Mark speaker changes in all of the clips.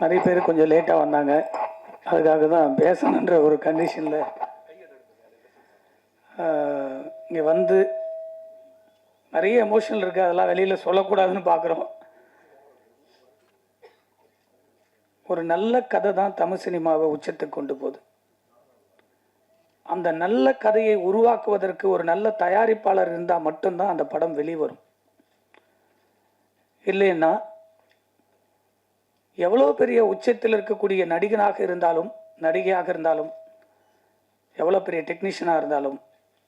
Speaker 1: நிறைய பேர் கொஞ்சம் லேட்டாக வந்தாங்க. அதுக்காக தான் பேசணுன்ற ஒரு கண்டிஷனில் இங்கே வந்து நிறைய எமோஷனல் இருக்குது. அதெல்லாம் வெளியில் சொல்லக்கூடாதுன்னு பார்க்குறோம். ஒரு நல்ல கதை தான் தமிழ் சினிமாவை உச்சத்துக்கு கொண்டு போகுது. அந்த நல்ல கதையை உருவாக்குவதற்கு ஒரு நல்ல தயாரிப்பாளர் இருந்தால் மட்டும்தான் அந்த படம் வெளிவரும். இல்லைன்னா எவ்வளோ பெரிய உச்சத்தில் இருக்கக்கூடிய நடிகனாக இருந்தாலும் நடிகையாக இருந்தாலும் எவ்வளோ பெரிய டெக்னீஷியனாக இருந்தாலும்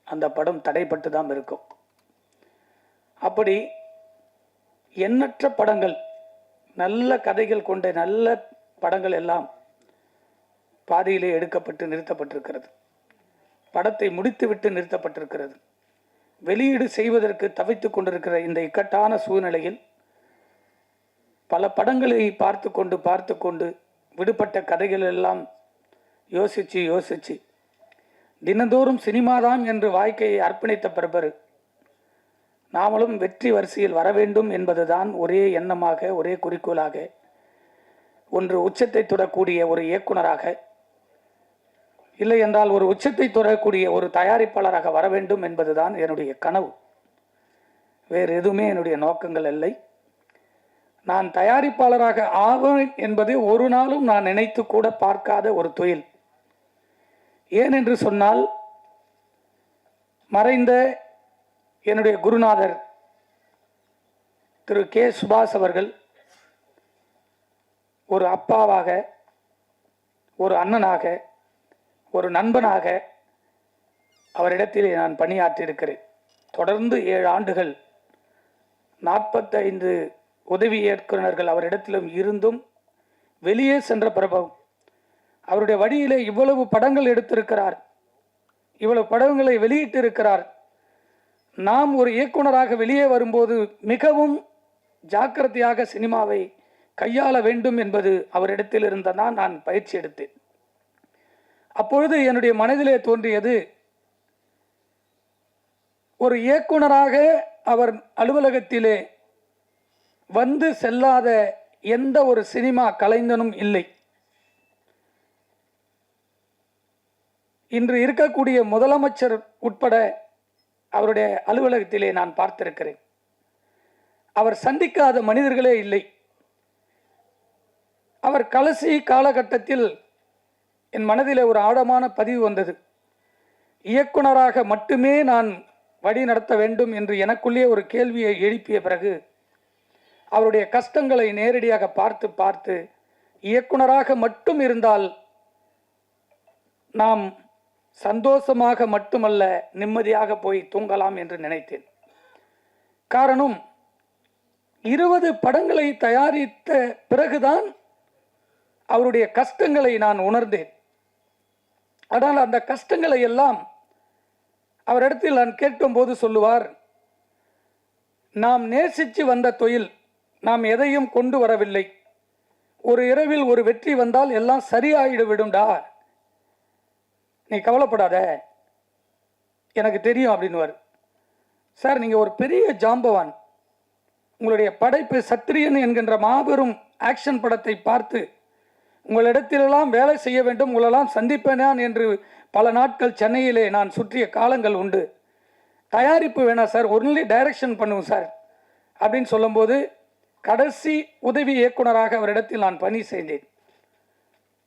Speaker 1: அந்த படம் தடைப்பட்டு தான் இருக்கும். அப்படி எண்ணற்ற படங்கள், நல்ல கதைகள் கொண்ட நல்ல படங்கள் எல்லாம் பாதியிலே எடுக்கப்பட்டு நிறுத்தப்பட்டிருக்கிறது. படத்தை முடித்துவிட்டு நிறுத்தப்பட்டிருக்கிறது. வெளியீடு செய்வதற்கு தவித்துக் கொண்டிருக்கிற இந்த இக்கட்டான சூழ்நிலையில் பல படங்களை பார்த்து கொண்டு விடுபட்ட கதைகள் எல்லாம் யோசிச்சு தினந்தோறும் சினிமாதான் என்று வாழ்க்கையை அர்ப்பணித்த பிறகு நாமளும் வெற்றி வரிசையில் வர வேண்டும் என்பதுதான் ஒரே எண்ணமாக, ஒரே குறிக்கோளாக, ஒன்று உச்சத்தை தொடக்கூடிய ஒரு இயக்குனராக, இல்லை என்றால் ஒரு உச்சத்தை தொடரக்கூடிய ஒரு தயாரிப்பாளராக வர வேண்டும் என்பதுதான் என்னுடைய கனவு. வேறு எதுவுமே என்னுடைய நோக்கங்கள் இல்லை. நான் தயாரிப்பாளராக ஆவேன் என்பது ஒரு நாளும் நான் நினைத்து கூட பார்க்காத ஒரு தொழில். ஏனென்று சொன்னால், மறைந்த என்னுடைய குருநாதர் திரு கே சுபாஷ் அவர்கள் ஒரு அப்பாவாக, ஒரு அண்ணனாக, ஒரு நண்பனாக அவரிடத்திலே நான் பணியாற்றியிருக்கிறேன். தொடர்ந்து 7 ஆண்டுகள் 45 உதவி இயக்குநர்கள் அவரிடத்திலும் இருந்தும் வெளியே சென்ற பிரபவம். அவருடைய வழியிலே இவ்வளவு படங்கள் எடுத்திருக்கிறார், இவ்வளவு படங்களை வெளியிட்டிருக்கிறார். நாம் ஒரு இயக்குனராக வெளியே வரும்போது மிகவும் ஜாக்கிரதையாக சினிமாவை கையாள வேண்டும் என்பது அவரிடத்தில் இருந்ததான் நான் பயிற்சி எடுத்தேன். அப்பொழுது என்னுடைய மனதிலே தோன்றியது, ஒரு இயக்குனராக அவர் அலுவலகத்திலே வந்து செல்லாத எந்த ஒரு சினிமா கலைஞனும் இல்லை. இன்று இருக்கக்கூடிய முதலமைச்சர் உட்பட அவருடைய அலுவலகத்திலே நான் பார்த்திருக்கிறேன். அவர் சந்திக்காத மனிதர்களே இல்லை. அவர் கடைசி காலகட்டத்தில் என் மனதிலே ஒரு ஆழமான பதிவு வந்தது. இயக்குனராக மட்டுமே நான் வழி நடத்த வேண்டும் என்று எனக்குள்ளே ஒரு கேள்வியை எழுப்பிய பிறகு அவருடைய கஷ்டங்களை நேரடியாக பார்த்து இயக்குனராக மட்டும் இருந்தால் நாம் சந்தோஷமாக மட்டுமல்ல, நிம்மதியாக போய் தூங்கலாம் என்று நினைத்தேன். காரணம், 20 படங்களை தயாரித்த பிறகுதான் அவருடைய கஷ்டங்களை நான் உணர்ந்தேன். ஆனால் அந்த கஷ்டங்களை எல்லாம் அவரிடத்தில் நான் கேட்கும்போது சொல்லுவார், நாம் நேசித்து வந்த தொழில், நாம் எதையும் கொண்டு வரவில்லை. ஒரு இரவில் ஒரு வெற்றி வந்தால் எல்லாம் சரியாயிடு விடும்டா, நீ கவலைப்படாத, எனக்கு தெரியும் அப்படின்னுவார். சார், நீங்கள் ஒரு பெரிய ஜாம்பவான். உங்களுடைய படைப்பு சத்திரியன் என்கின்ற மாபெரும் ஆக்ஷன் படத்தை பார்த்து உங்களிடத்திலெல்லாம் வேலை செய்ய வேண்டும், உங்களெல்லாம் சந்திப்பேனான் என்று பல நாட்கள் சென்னையிலே நான் சுற்றிய காலங்கள் உண்டு. தயாரிப்பு வேணாம் சார், ஒன்லி டைரக்ஷன் பண்ணுவோம் சார் அப்படின்னு சொல்லும்போது கடைசி உதவி இயக்குனராக அவரிடத்தில் நான் பணி செய்தேன்.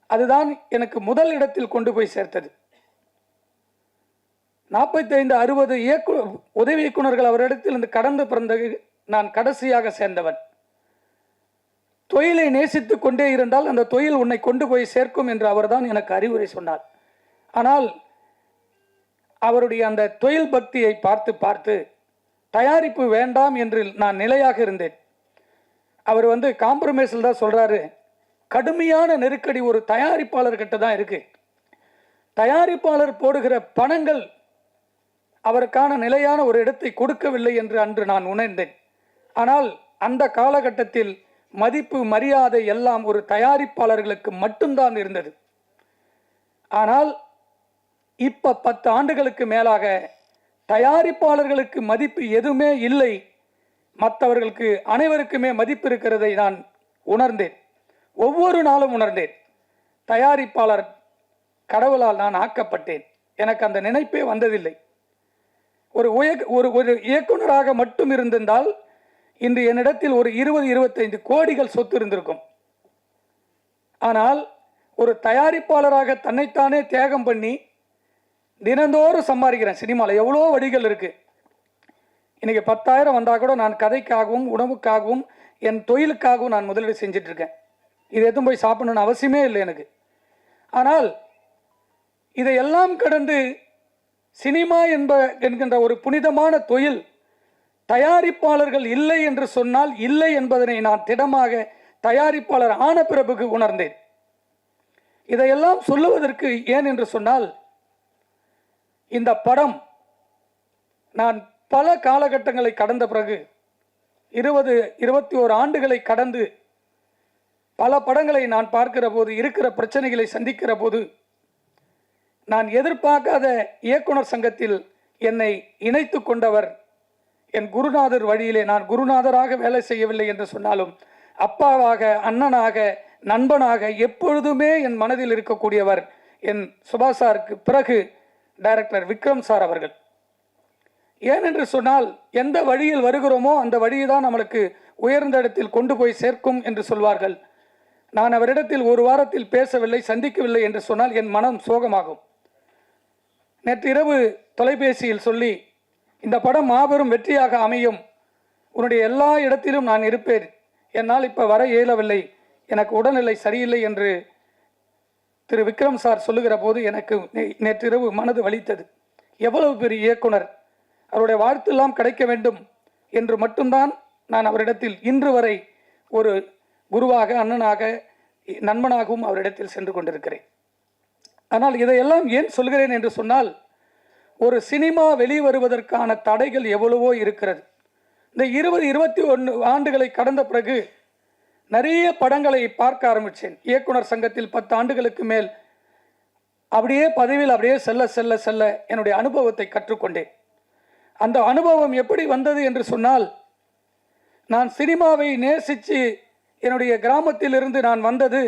Speaker 1: அதுதான் எனக்கு முதல் இடத்தில் கொண்டு போய் சேர்த்தது. 45-60 உதவி இயக்குனர்கள் அவரிடத்தில் இருந்து கடந்து பிறந்தது நான் கடைசியாக சேர்ந்தவன். தொழிலை நேசித்து கொண்டே இருந்தால் அந்த தொழில் உன்னை கொண்டு போய் சேர்க்கும் என்று அவர்தான் எனக்கு அறிவுரை சொன்னார். ஆனால் அவருடைய அந்த தொழில் பக்தியை பார்த்து தயாரிப்பு வேண்டாம் என்று நான் நிலையாக இருந்தேன். அவர் காம்ப்ரமைஸில் தான் சொல்றாரு, கடுமையான நெருக்கடி ஒரு தயாரிப்பாளர்கிட்ட தான் இருக்கு. தயாரிப்பாளர் போடுகிற பணங்கள் அவருக்கான நிலையான ஒரு இடத்தை கொடுக்கவில்லை என்று அன்று நான் உணர்ந்தேன். ஆனால் அந்த காலகட்டத்தில் மதிப்பு, மரியாதை எல்லாம் ஒரு தயாரிப்பாளர்களுக்கு மட்டும்தான் இருந்தது. ஆனால் இப்ப 10 ஆண்டுகளுக்கு மேலாக தயாரிப்பாளர்களுக்கு மதிப்பு எதுவுமே இல்லை, மற்றவர்களுக்கு அனைவருக்குமே மதிப்பு இருக்கிறதை நான் உணர்ந்தேன். ஒவ்வொரு நாளும் உணர்ந்தேன், தயாரிப்பாளர் கடவுளால் நான் ஆக்கப்பட்டேன். எனக்கு அந்த நினைப்பே வந்ததில்லை. ஒரு ஒரு இயக்குனராக மட்டும் இருந்திருந்தால் இன்று என்னிடத்தில் ஒரு 20-25 கோடிகள் சொத்து இருந்திருக்கும். ஆனால் ஒரு தயாரிப்பாளராக தன்னைத்தானே தியாகம் பண்ணி தினந்தோறும் சம்பாதிக்கிறேன். சினிமாவில் எவ்வளோ வழிகள் இருக்கு. இன்னைக்கு 10,000 வந்தால் கூட நான் கதைக்காகவும் உணவுக்காகவும் என் தொழிலுக்காகவும் நான் முதலீடு செஞ்சுட்டு இருக்கேன். இது எதுவும் போய் சாப்பிடணும்னு அவசியமே இல்லை எனக்கு. ஆனால் இதையெல்லாம் கடந்து சினிமா என்கின்ற ஒரு புனிதமான தொழில் தயாரிப்பாளர்கள் இல்லை என்று சொன்னால் இல்லை என்பதனை நான் திடமாக தயாரிப்பாளர் ஆன பிறகு உணர்ந்தேன். இதையெல்லாம் சொல்லுவதற்கு ஏன் என்று சொன்னால், இந்த படம் நான் பல காலகட்டங்களை கடந்த பிறகு 20-21 ஆண்டுகளை கடந்து பல படங்களை நான் பார்க்கிற போது, இருக்கிற பிரச்சனைகளை சந்திக்கிற போது, நான் எதிர்பார்க்காத இயக்குனர் சங்கத்தில் என்னை இணைத்து கொண்டவர் என் குருநாதர் வழியிலே. நான் குருநாதராக வேலை செய்யவில்லை என்று சொன்னாலும் அப்பாவாக, அண்ணனாக, நண்பனாக எப்பொழுதுமே என் மனதில் இருக்கக்கூடியவர் என் சுபாஷ் சாருக்கு பிறகு டைரக்டர் விக்ரம் சார் அவர்கள். ஏனென்று சொன்னால், எந்த வழியில் வருகிறோமோ அந்த வழியை தான் நம்மளுக்கு உயர்ந்த இடத்தில் கொண்டு போய் சேர்க்கும் என்று சொல்வார்கள். நான் அவரிடத்தில் ஒரு வாரத்தில் பேசவில்லை, சந்திக்கவில்லை என்று சொன்னால் என் மனம் சோகமாகும். நேற்று இரவு தொலைபேசியில் சொல்லி, இந்த படம் மாபெரும் வெற்றியாக அமையும், உன்னுடைய எல்லா இடத்திலும் நான் இருப்பேன், என்னால் இப்போ வர இயலவில்லை, எனக்கு உடல்நிலை சரியில்லை என்று திரு விக்ரம் சார் சொல்லுகிற போது எனக்கு நேற்றிரவு மனது வலித்தது. எவ்வளவு பெரிய இயக்குனர், அவருடைய வாழ்த்தெல்லாம் கிடைக்க வேண்டும் என்று மட்டும்தான் நான் அவரிடத்தில் இன்று வரை ஒரு குருவாக, அண்ணனாக, நண்பனாகவும் அவரிடத்தில் சென்று கொண்டிருக்கிறேன். ஆனால் இதையெல்லாம் ஏன் சொல்கிறேன் என்று சொன்னால், ஒரு சினிமா வெளிவருவதற்கான தடைகள் எவ்வளவோ இருக்கிறது. இந்த 20-21 ஆண்டுகளை கடந்த பிறகு நிறைய படங்களை பார்க்க ஆரம்பித்தேன். இயக்குனர் சங்கத்தில் 10 ஆண்டுகளுக்கு மேல் அப்படியே பதவியில் அப்படியே செல்ல செல்ல செல்ல என்னுடைய அனுபவத்தை கற்றுக்கொண்டேன். அந்த அனுபவம் எப்படி வந்தது என்று சொன்னால், நான் சினிமாவை நேசித்து என்னுடைய கிராமத்திலிருந்து நான் வந்தது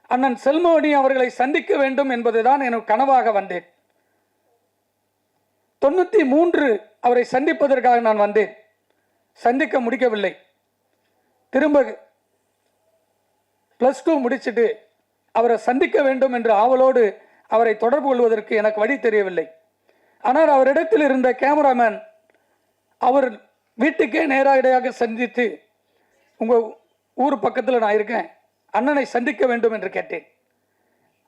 Speaker 1: அண்ணன் செல்வமணி அவர்களை சந்திக்க வேண்டும் என்பதுதான் எனக்கு கனவாக வந்தேன். 93 அவரை சந்திப்பதற்காக நான் வந்தேன். சந்திக்க முடிக்கவில்லை. திரும்ப +2 முடிச்சுட்டு அவரை சந்திக்க வேண்டும் என்று ஆவலோடு அவரை தொடர்பு கொள்வதற்கு எனக்கு வழி தெரியவில்லை. ஆனால் அவரிடத்தில் இருந்த கேமராமேன் அவர் வீட்டுக்கே நேரடியாக சந்தித்து, உங்கள் ஊர் பக்கத்தில் நான் இருக்கேன், அண்ணனை சந்திக்க வேண்டும் என்று கேட்டேன்.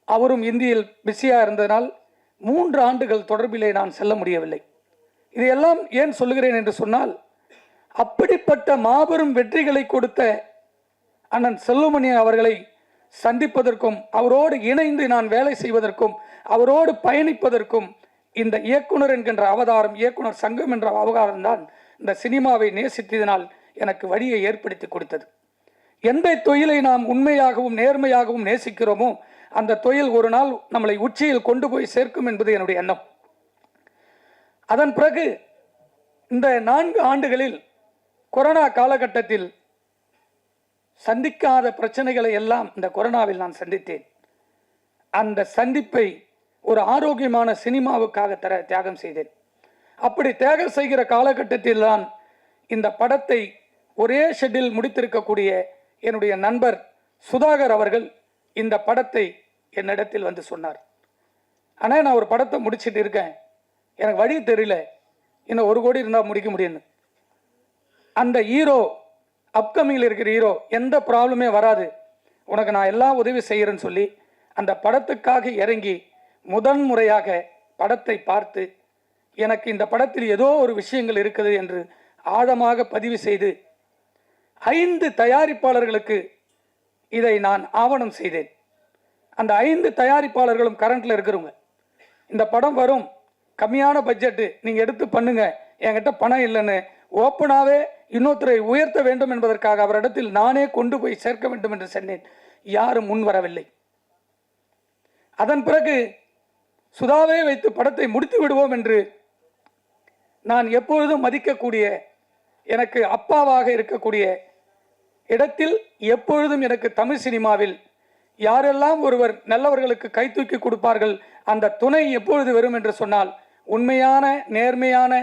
Speaker 1: அவரும் இந்தியில் பிஸியாக இருந்ததனால் 3 ஆண்டுகள் தொடர்பிலே நான் செல்ல முடியவில்லை. இதையெல்லாம் ஏன் சொல்லுகிறேன் என்று சொன்னால், அப்படிப்பட்ட மாபெரும் வெற்றிகளை கொடுத்த அண்ணன் செல்வமணி அவர்களை சந்திப்பதற்கும் அவரோடு இணைந்து நான் வேலை செய்வதற்கும் அவரோடு பயணிப்பதற்கும் இந்த இயக்குனர் என்கின்ற அவதாரம், இயக்குனர் சங்கம் என்ற அவதாரம் தான் இந்த சினிமாவை நேசித்ததினால் எனக்கு வழியை ஏற்படுத்தி கொடுத்தது. எந்த தொழிலை நாம் உண்மையாகவும் நேர்மையாகவும் நேசிக்கிறோமோ அந்த தொழில் ஒரு நாள் நம்மளை உச்சியில் கொண்டு போய் சேர்க்கும் என்பது என்னுடைய எண்ணம். அதன் பிறகு இந்த 4 ஆண்டுகளில் கொரோனா காலகட்டத்தில் சந்திக்காத பிரச்சனைகளை எல்லாம் இந்த கொரோனாவில் நான் சந்தித்தேன். அந்த சந்திப்பை ஒரு ஆரோக்கியமான சினிமாவுக்காக தியாகம் செய்தேன். அப்படி தியாகம் செய்கிற காலகட்டத்தில் தான் இந்த படத்தை ஒரே ஷெட்டில் முடித்திருக்கக்கூடிய என்னுடைய நண்பர் சுதாகர் அவர்கள் இந்த படத்தை என்னிடத்தில் வந்து சொன்னார். ஆனால் நான் ஒரு படத்தை முடிச்சுட்டு இருக்கேன், எனக்கு வழி தெரியல, இன்னும் 1 கோடி இருந்தால் முடிக்க முடியும்னு. அந்த ஹீரோ, அப்கமிங்கில் இருக்கிற ஹீரோ, எந்த ப்ராப்ளமே வராது, உனக்கு நான் எல்லாம் உதவி செய்கிறேன்னு சொல்லி அந்த படத்துக்காக இறங்கி முதன் முறையாக படத்தை பார்த்து எனக்கு இந்த படத்தில் ஏதோ ஒரு விஷயங்கள் இருக்குது என்று ஆழமாக பதிவு செய்து 5 தயாரிப்பாளர்களுக்கு இதை நான் ஆவணம் செய்தேன். அந்த 5 தயாரிப்பாளர்களும் கரண்ட்ல இருக்கிறவங்க. இந்த படம் வரும், கம்மியான பட்ஜெட்டு, நீங்கள் எடுத்து பண்ணுங்க, என்கிட்ட பணம் இல்லைன்னு ஓப்பனாகவே இன்னொருத்தரை உயர்த்த வேண்டும் என்பதற்காக அவரிடத்தில் நானே கொண்டு போய் சேர்க்க வேண்டும் என்று சொன்னேன். யாரும் முன் வரவில்லை. அதன் பிறகு சுதாவே வைத்து படத்தை முடித்து விடுவோம் என்று நான் எப்பொழுதும் மதிக்கக்கூடிய, எனக்கு அப்பாவாக இருக்கக்கூடிய இடத்தில் எப்பொழுதும் எனக்கு தமிழ் சினிமாவில் யாரெல்லாம் ஒருவர் நல்லவர்களுக்கு கை தூக்கி கொடுப்பார்கள், அந்த துணை எப்பொழுது வரும் என்று சொன்னால், உண்மையான நேர்மையான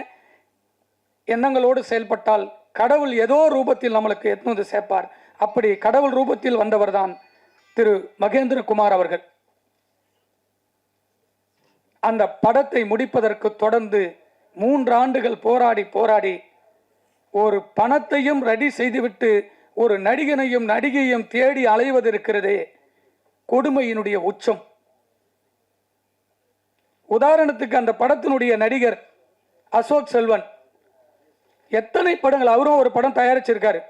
Speaker 1: எண்ணங்களோடு செயல்பட்டால் கடவுள் ஏதோ ரூபத்தில் நம்மளுக்கு எத்தனை சேர்ப்பார். அப்படி கடவுள் ரூபத்தில் வந்தவர்தான் திரு மகேந்திரகுமார் அவர்கள். அந்த படத்தை முடிப்பதற்கு தொடர்ந்து 3 ஆண்டுகள் போராடி ஒரு பணத்தையும் ரெடி செய்துவிட்டு ஒரு நடிகனையும் நடிகையும் தேடி அலைவது இருக்கிறதே, கொடுமையினுடைய உச்சம். உதாரணத்துக்கு அந்த படத்தினுடைய நடிகர் அசோக் செல்வன் எத்தனை படங்கள், அவரும் ஒரு படம் தயாரிச்சிருக்காரு.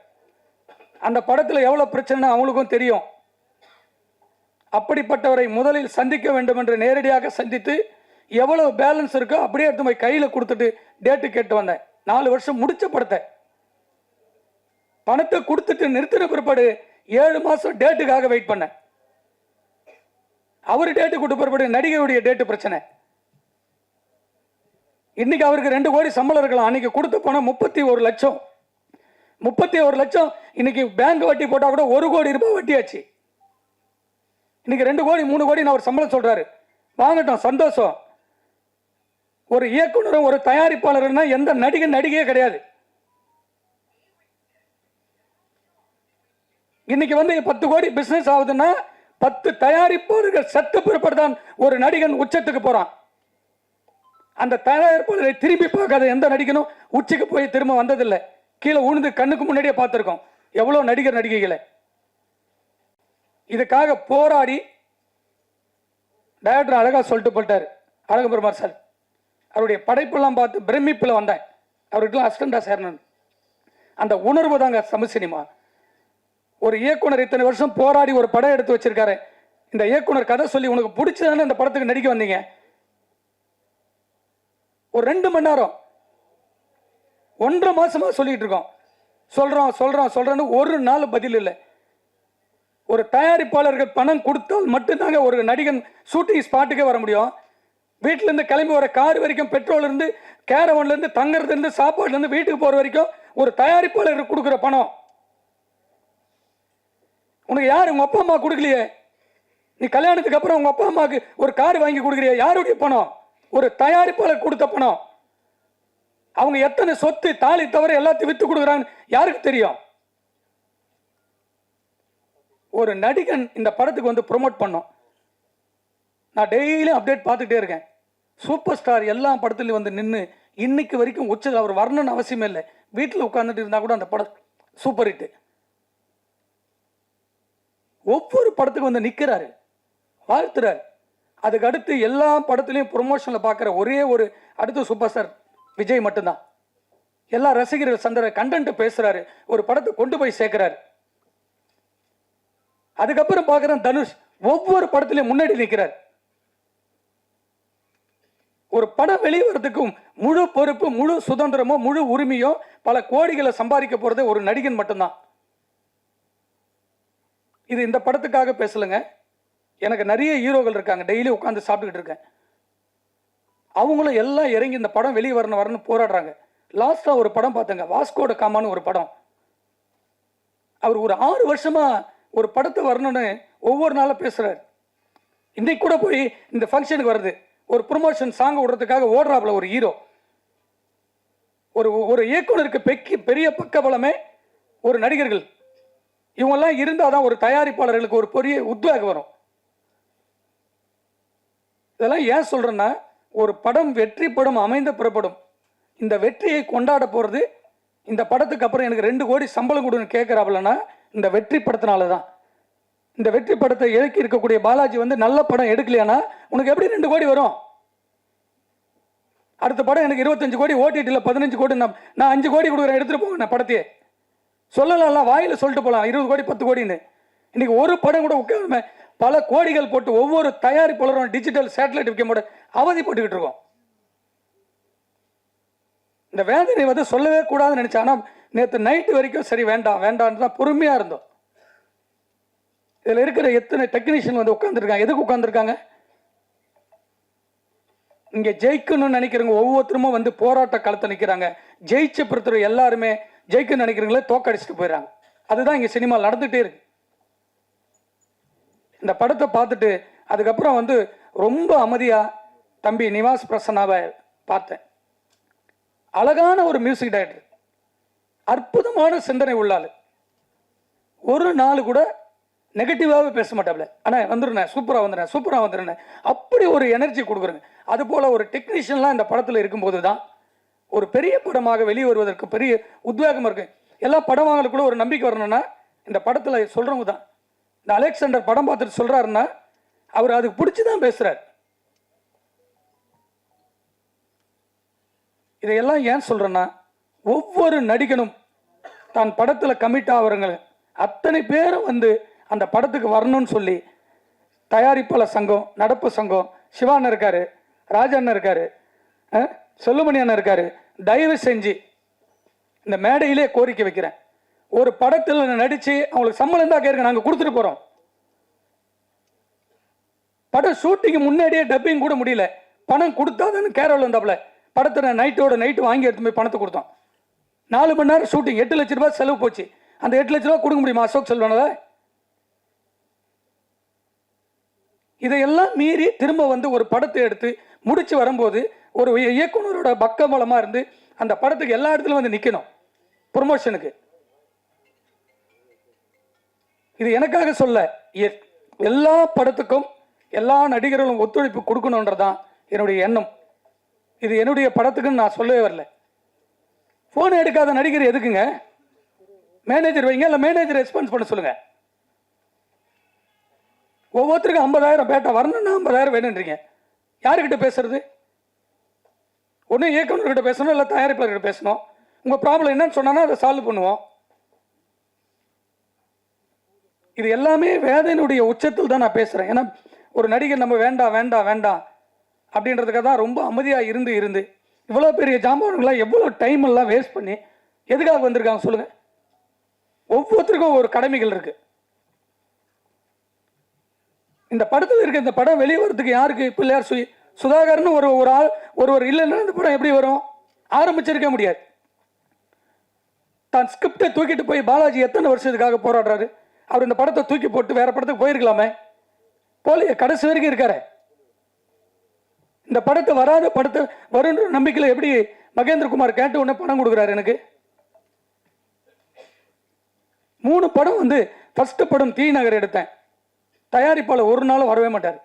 Speaker 1: அந்த படத்துல எவ்வளவு பிரச்சனை அவங்களுக்கும் தெரியும். அப்படிப்பட்டவரை முதலில் சந்திக்க வேண்டும் என்று நேரடியாக சந்தித்து எவ்வளவு பேலன்ஸ் இருக்கோ அப்படியே எடுத்து போய் கையில கொடுத்துட்டு டேட்டு கேட்டு வந்தேன். 4 வருஷம் முடிச்ச படத்தை பணத்தை கொடுத்துட்டு நிறுத்தின பிற்பாடு 7 மாசம் டேட்டுக்காக வெயிட் பண்ண. அவரு டேட்டு கொடுத்த பிற்பாடு நடிகையுடைய டேட்டு பிரச்சனை. இன்னைக்கு அவருக்கு 2 கோடி சம்பளம் இருக்கலாம். அன்னைக்கு கொடுத்த பணம் 31 லட்சம். 31 லட்சம் இன்னைக்கு பேங்க் வட்டி போட்டா கூட 1 கோடி ரூபாய் வட்டியாச்சு. இன்னைக்கு 2 கோடி 3 கோடி அவர் சம்பளம் சொல்றாரு. வாங்கட்டும், சந்தோஷம். ஒரு இயக்குனரும் ஒரு தயாரிப்பாளர்னா எந்த நடிகையே கிடையாது. இன்னைக்கு 10 கோடி பிசினஸ் ஆகுதுன்னா 10 தயாரிப்பாளர்கள் சத்து பிறப்படுதான் ஒரு நடிகன் உச்சத்துக்கு போறான். அந்த தயாரிப்பாளரை திரும்பி பார்க்காத எந்த நடிகனும் உச்சிக்கு போய் திரும்ப வந்ததில்லை. கீழே உழுந்து கண்ணுக்கு முன்னாடியே பார்த்திருக்கோம் எவ்வளவு நடிகர் நடிகைகளை. இதுக்காக போராடி டைரக்டர் அழகா சொல்லிட்டு போட்டார் அழகபெருமாள் சார். அவருடைய படைப்பெல்லாம் பார்த்து பிரமிப்பில் வந்தேன். அவருக்கெல்லாம் அசிஸ்டண்டா சேரணும். அந்த உணர்வு தாங்க தமிழ் சினிமா. ஒரு இயக்குனர் இத்தனை வருஷம் போராடி ஒரு படம் எடுத்து வச்சிருக்காரு. இந்த இயக்குனர் கதை சொல்லி உனக்கு பிடிச்சதானே இந்த படத்துக்கு நடிக்க வந்தீங்க. ஒரு 2 மணி நேரம் 1.5 மாசமா சொல்லிட்டு இருக்கோம். சொல்றோன்னு ஒரு நாள் பதில் இல்லை. ஒரு தயாரிப்பாளர்கள் பணம் கொடுத்தால் மட்டும்தாங்க ஒரு நடிகன் ஷூட்டிங் ஸ்பாட்டுக்கே வர முடியும். வீட்டில இருந்து கிளம்பி வர கார் வரைக்கும், பெட்ரோல் இருந்து கேரவன்ல இருந்து தங்கறதுல இருந்து சாப்பாடுல இருந்து வீட்டுக்கு போற வரைக்கும் ஒரு தயாரிப்பாளருக்கு கொடுக்குற பணம் உனக்கு யாரு? உங்க அப்பா அம்மா கொடுக்கலையே. நீ கல்யாணத்துக்கு அப்புறம் உங்க அப்பா அம்மாவுக்கு ஒரு கார் வாங்கி கொடுக்குறிய, யாருடைய பணம்? ஒரு தயாரிப்பாளர் கொடுத்த பணம். அவங்க எத்தனை சொத்து தாலி தவிர எல்லாத்தையும் வித்து கொடுக்குறாங்க யாருக்கு தெரியும்? ஒரு நடிகன் இந்த படத்துக்கு ப்ரொமோட் பண்ணோம். நான் டெய்லியும் அப்டேட் பார்த்துட்டே இருக்கேன். சூப்பர் ஸ்டார் எல்லா படத்துலையும் நின்று இன்னைக்கு வரைக்கும் உச்சது. அவர் வரணும்னு அவசியமே இல்லை. வீட்டில் உட்கார்ந்துட்டு இருந்தா கூட அந்த படம் சூப்பர் ஹிட். ஒவ்வொரு படத்துக்கு நிற்கிறாரு, வாழ்த்துறாரு. அதுக்கு அடுத்து எல்லா படத்துலையும் ப்ரொமோஷன்ல பார்க்குற ஒரே ஒரு அடுத்த சூப்பர் ஸ்டார் விஜய் மட்டும்தான். எல்லா ரசிகர்கள் சந்திர கண்டென்ட் பேசுறாரு, ஒரு படத்தை கொண்டு போய் சேர்க்கிறாரு. அதுக்கப்புறம் பார்க்குறேன் தனுஷ் ஒவ்வொரு படத்திலையும் முன்னாடி நிற்கிறார். ஒரு படம் வெளிவரத்துக்கும் முழு பொறுப்பு, முழு சுதந்திரமோ, முழு உரிமையோ, பல கோடிகளை சம்பாதிக்க போறது ஒரு நடிகன் மட்டும்தான். இது இந்த படத்துக்காக பேசலங்க. எனக்கு நிறைய ஹீரோக்கள் இருக்காங்க, டெய்லி உட்காந்து சாப்பிட்டுக்கிட்டு இருக்கேன். அவங்களும் எல்லாம் இறங்கி இந்த படம் வெளியே வரணும்னு போராடுறாங்க. லாஸ்டா ஒரு படம் பார்த்தங்க, வாஸ்கோட காமான்னு ஒரு படம். அவர் ஒரு 6 வருஷமா ஒரு படத்தை வரணும்னு ஒவ்வொரு நாளும் பேசுறாரு. இன்னைக்கு கூட போய் இந்த ஃபங்க்ஷனுக்கு வருது, ஒரு ப்ரொமோஷன் சாங் விடுறதுக்காக ஓடுறாப்புல ஒரு ஹீரோ. ஒரு இயக்குனருக்கு பெரிய பக்கபலமே ஒரு நடிகர்கள். இவங்கெல்லாம் இருந்தாதான் ஒரு தயாரிப்பாளர்களுக்கு ஒரு பெரிய உத்வேகம் வரும். இதெல்லாம் ஏன் சொல்றேன்னா, ஒரு படம் வெற்றி படம் அமைந்த புறப்படும். இந்த வெற்றியை கொண்டாட போறது, இந்த படத்துக்கு அப்புறம் எனக்கு 2 கோடி சம்பளம் கொடுன்னு கேட்கிறாப்புலன்னா இந்த வெற்றி படத்தினால தான். இந்த வெற்றி படத்தை இயக்கி இருக்கக்கூடிய பாலாஜி நல்ல படம் எடுக்கலையானா உனக்கு எப்படி 2 கோடி வரும்? அடுத்த படம் எனக்கு 25 கோடி, ஓடிடியில் 15 கோடி, நான் 5 கோடி கொடுக்குறேன், எடுத்துட்டு போங்க படத்தையே. சொல்லலாம், வாயில சொல்லிட்டு போகலாம் 20 கோடி 10 கோடின்னு. இன்னைக்கு ஒரு படம் கூட உட்கார்ந்து பல கோடிகள் போட்டு ஒவ்வொரு தயாரிப்பாளரும் டிஜிட்டல் சேட்டலைட் விற்க மாட்டேன் அவதிப்பட்டுக்கிட்டு இருக்கோம். இந்த வேதனை சொல்லவே கூடாதுன்னு நினைச்சேன். ஆனால் நேற்று நைட்டு வரைக்கும் சரி வேண்டாம் தான் பொறுமையா இருந்தோம். இதுல இருக்கிற எத்தனை டெக்னீஷியன் உட்கார்ந்துருக்காங்க. எதுக்கு உட்கார்ந்துருக்காங்க? இங்க ஜெயிக்கணும்னு நினைக்கிறவங்க ஒவ்வொருத்தரும் போராட்ட களத்தை நிற்கிறாங்க. ஜெயிச்ச பொறுத்தவரை எல்லாருமே ஜெயிக்கணும்னு நினைக்கிறவங்களே தோக்கடிச்சுட்டு போயிடறாங்க. அதுதான் இங்கே சினிமா நடந்துகிட்டே இருக்கு. இந்த படத்தை பார்த்துட்டு அதுக்கப்புறம் வந்து ரொம்ப அமைதியாக தம்பி நிவாஸ் பிரசன்னாவை பார்த்தேன். அழகான ஒரு மியூசிக் டைரக்டர், அற்புதமான சிந்தனை உள்ளாள். ஒரு நாள் கூட நெகட்டிவாகவே பேச மாட்டாப்ல. ஆனால் வந்துடுறேன், சூப்பராக வந்துடுறேன், அப்படி ஒரு எனர்ஜி கொடுக்குறேங்க. அதுபோல் ஒரு டெக்னீஷியன்லாம் இந்த படத்தில் இருக்கும்போது தான் ஒரு பெரிய படமாக வெளியே வருவதற்கு பெரிய உத்வேகம் இருக்குது. எல்லா படம் வாங்கலுக்குள்ள ஒரு நம்பிக்கை வரணும்னா இந்த படத்தில் சொல்கிறவங்க தான். இந்த அலெக்சாண்டர் படம் பார்த்துட்டு சொல்கிறாருன்னா அவர் அதுக்கு பிடிச்சி தான் பேசுகிறார். இதையெல்லாம் ஏன் சொல்கிறேன்னா, ஒவ்வொரு நடிகனும் தான் படத்தில் கமிட் ஆகிறவங்க அத்தனை பேரும் வந்து அந்த படத்துக்கு வரணும்னு சொல்லி தயாரிப்பாளர் சங்கம், நடப்பு சங்கம், சிவாண்ணன் இருக்காரு, ராஜண்ணன் இருக்காரு, செல்லுமணி அண்ணன் இருக்காரு, தயவு செஞ்சு இந்த மேடையிலே கோரிக்கை வைக்கிறேன். ஒரு படத்தில் நடித்து அவங்களுக்கு சம்பளம் தான் கேட்க நாங்கள் கொடுத்துட்டு போகிறோம். படம் ஷூட்டிங்கு முன்னாடியே டப்பிங் கூட முடியல, பணம் கொடுத்தாதுன்னு கேரள வந்தாப்புல. படத்தை நைட்டோட நைட்டு வாங்கி எடுத்து போய் பணத்தை கொடுத்தோம். 4 மணி நேரம் ஷூட்டிங், 8 லட்ச ரூபாய் செலவு போச்சு. அந்த 8 லட்ச ரூபாய் கொடுக்க முடியுமா அசோக் செல்வனால? இதையெல்லாம் மீறி திரும்ப வந்து ஒரு படத்தை எடுத்து முடிச்சு வரும்போது ஒரு இயக்குனரோட பக்கபலமாக இருந்து அந்த படத்துக்கு எல்லா இடத்துலையும் வந்து நிற்கணும் ப்ரொமோஷனுக்கு. இது எனக்காக சொல்ல, எல்லா படத்துக்கும் எல்லா நடிகர்களும் ஒத்துழைப்பு கொடுக்கணுன்றதான் என்னுடைய எண்ணம். இது என்னுடைய படத்துக்குன்னு நான் சொல்லவே வரல. ஃபோன் எடுக்காத நடிகர் எதுக்குங்க? மேனேஜர் வைங்க, இல்லை மேனேஜர் ரெஸ்பான்ஸ் பண்ண சொல்லுங்க. ஒவ்வொருத்தருக்கும் 50,000 பேட்டா வரணும்னா 50,000 வேணுன்றீங்க. யாருக்கிட்ட பேசுறது? ஒன்று இயக்குநர்கிட்ட பேசணும், இல்லை தயாரிப்பாளர்கிட்ட பேசணும். உங்கள் ப்ராப்ளம் என்னன்னு சொன்னா அதை சால்வ் பண்ணுவோம். இது எல்லாமே வேதனையுடைய உச்சத்தில் தான் நான் பேசுகிறேன். ஏன்னா ஒரு நடிகர் நம்ம வேண்டாம் வேண்டாம் வேண்டாம் அப்படின்றதுக்காக தான் ரொம்ப அமைதியாக இருந்து இவ்வளோ பெரிய ஜாம்பவான்களாம் எவ்வளோ டைம் எல்லாம் வேஸ்ட் பண்ணி எதுக்காக வந்திருக்காங்க சொல்லுங்கள்? ஒவ்வொருத்தருக்கும் ஒரு கடமைகள் இருக்கு. இந்த படத்தில் இருக்க இந்த படம் வெளியே வரதுக்கு யாருக்கு? பிள்ளையார் சுதாகர்னு ஒரு ஆள் ஒருவர் இல்லைன்னா இந்த படம் எப்படி வரும்? ஆரம்பிச்சிருக்க முடியாது. தான் ஸ்கிரிப்டை தூக்கிட்டு போய் பாலாஜி எத்தனை வருஷத்துக்காக போராடுறாரு. அவர் இந்த படத்தை தூக்கி போட்டு வேற படத்துக்கு போயிருக்கலாமே, போலிய கடைசி வரைக்கும் இருக்காரு. இந்த படத்தை வராத படத்தை வருன்ற நம்பிக்கையில் எப்படி மகேந்திரகுமார் கேட்டு உடனே பணம் கொடுக்குறாரு எனக்கு? 3 படம் வந்து ஃபர்ஸ்ட் படம் தீ நகர் எடுத்தேன். தயாரிப்பாளர் ஒரு நாளும் வரவே மாட்டார்.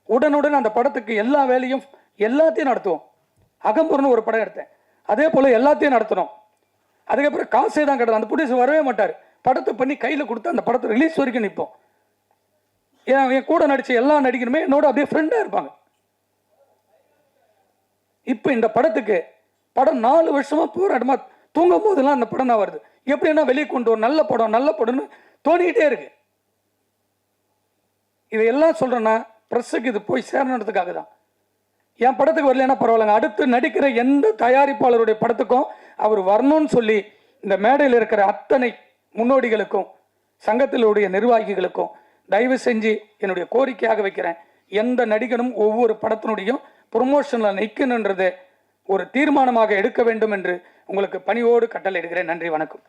Speaker 1: உடனுடன் அந்த படத்துக்கு எல்லா வேலையும் எல்லாத்தையும் நடத்துவோம். அகம்புறன்னு ஒரு படம் எடுத்தேன், அதே போல எல்லாத்தையும் நடத்தணும். அதுக்கப்புறம் காசே தான் கிடையாது. அந்த ப்ரொடியூசர் வரவே மாட்டார். படத்தை பண்ணி கையில் கொடுத்து அந்த படத்தை ரிலீஸ் வரைக்கும் நிற்போம். என் கூட நடிச்ச எல்லா நடிகருமே என்னோட அப்படியே ஃப்ரெண்டாக இருப்பாங்க. இப்போ இந்த படத்துக்கு படம் 4 வருஷமா போராட்டமா தூங்கும் போதெல்லாம் அந்த படம் தான் வருது. எப்படின்னா வெளியே கொண்டு ஒரு நல்ல படம்னு தோணிக்கிட்டே இருக்கு. இதையெல்லாம் சொல்றேன்னா பிரஸுக்கு இது போய் சேரணுன்றதுக்காக தான். என் படத்துக்கு வரலன்னா பரவாயில்லைங்க, அடுத்து நடிக்கிற எந்த தயாரிப்பாளருடைய படத்துக்கும் அவர் வரணும்னு சொல்லி இந்த மேடையில் இருக்கிற அத்தனை முன்னோடிகளுக்கும் சங்கத்திலுடைய நிர்வாகிகளுக்கும் தயவு செஞ்சு என்னுடைய கோரிக்கையாக வைக்கிறேன். எந்த நடிகனும் ஒவ்வொரு படத்தினுடையும் ப்ரொமோஷனில் நிற்கணுன்றதை ஒரு தீர்மானமாக எடுக்க வேண்டும் என்று உங்களுக்கு பணிவோடு கட்டளை இடுகிறேன். நன்றி, வணக்கம்.